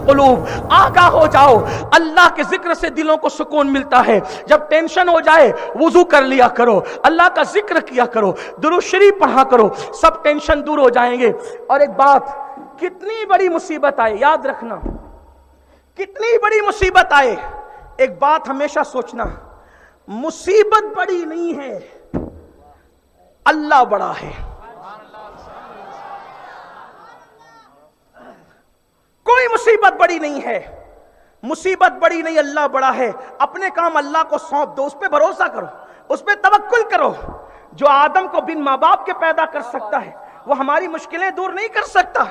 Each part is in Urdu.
القلوب. آگاہ ہو جاؤ, اللہ کے ذکر سے دلوں کو سکون ملتا ہے. جب ٹینشن ہو جائے وضو کر لیا کرو, اللہ کا ذکر کیا کرو, درود شریف پڑھا کرو, سب ٹینشن دور ہو جائیں گے. اور ایک بات, کتنی بڑی مصیبت آئے, یاد رکھنا, کتنی بڑی مصیبت آئے, ایک بات ہمیشہ سوچنا, مصیبت بڑی نہیں ہے, اللہ بڑا ہے. کوئی مصیبت بڑی نہیں ہے, مصیبت بڑی نہیں, اللہ بڑا ہے. اپنے کام اللہ کو سونپ دو, اس پہ بھروسہ کرو, اس پہ توکل کرو. جو آدم کو بن ماں باپ کے پیدا کر سکتا ہے وہ ہماری مشکلیں دور نہیں کر سکتا.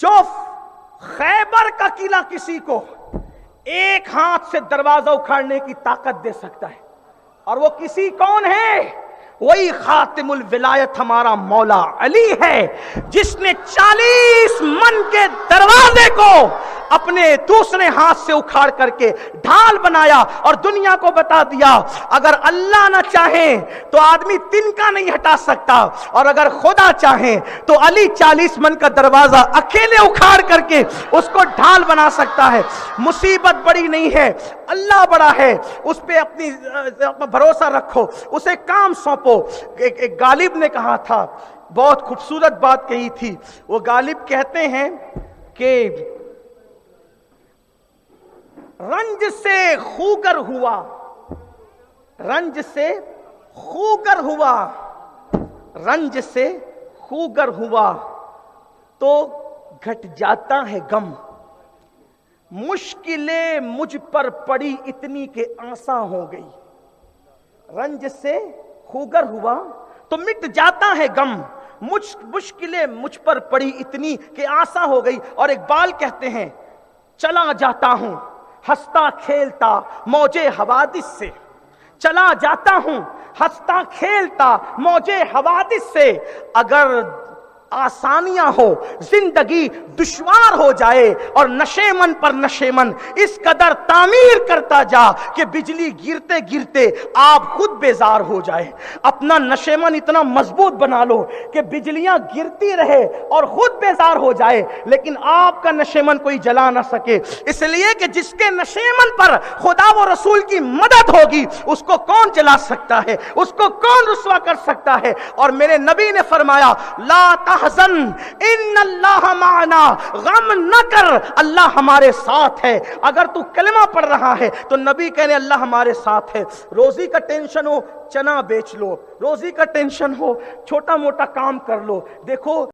جو خیبر کا قلعہ کسی کو ایک ہاتھ سے دروازہ اکھاڑنے کی طاقت دے سکتا ہے, اور وہ کسی کون ہے؟ وہی خاتم الولایت ہمارا مولا علی ہے, جس نے 40 من کے دروازے کو اپنے دوسرے ہاتھ سے اکھاڑ کر کے ڈھال بنایا اور دنیا کو بتا دیا اگر اللہ نہ چاہے تو آدمی تنکا نہیں ہٹا سکتا, اور اگر خدا چاہے تو علی 40 من کا دروازہ اکیلے اکھاڑ کر کے اس کو ڈھال بنا سکتا ہے. مصیبت بڑی نہیں ہے, اللہ بڑا ہے, اس پہ اپنی بھروسہ رکھو, اسے کام سونپو. ایک غالب نے کہا تھا, بہت خوبصورت بات کہی تھی. وہ غالب کہتے ہیں کہ رنج سے خوگر ہوا, رنج سے خوگر ہوا, رنج سے خوگر ہوا تو گھٹ جاتا ہے غم. مشکلیں مجھ پر پڑی اتنی کہ آساں ہو گئی. رنج سے خوگر ہوا تو مٹ جاتا ہے غم, مشکلیں مجھ پر پڑی اتنی کہ آساں ہو گئی. اور اقبال کہتے ہیں, چلا جاتا ہوں ہنستا کھیلتا موجے حوادث سے, چلا جاتا ہوں ہنستا کھیلتا موجے حوادث سے. اگر آسانیاں ہو زندگی دشوار ہو جائے, اور نشیمن پر نشیمن اس قدر تعمیر کرتا جا کہ بجلی گرتے گرتے آپ خود بیزار ہو جائے. اپنا نشیمن اتنا مضبوط بنا لو کہ بجلیاں گرتی رہے اور خود بیزار ہو جائے, لیکن آپ کا نشیمن کوئی جلا نہ سکے. اس لیے کہ جس کے نشیمن پر خدا و رسول کی مدد ہوگی اس کو کون جلا سکتا ہے, اس کو کون رسوا کر سکتا ہے. اور میرے نبی نے فرمایا, لا تحزن ان اللہ معنا, غم نہ کر اللہ ہمارے ساتھ ہے. اگر تو کلمہ پڑھ رہا ہے تو نبی کہنے اللہ ہمارے ساتھ ہے. روزی کا ٹینشن ہو چنا بیچ لو, روزی کا ٹینشن ہو چھوٹا موٹا کام کر لو. دیکھو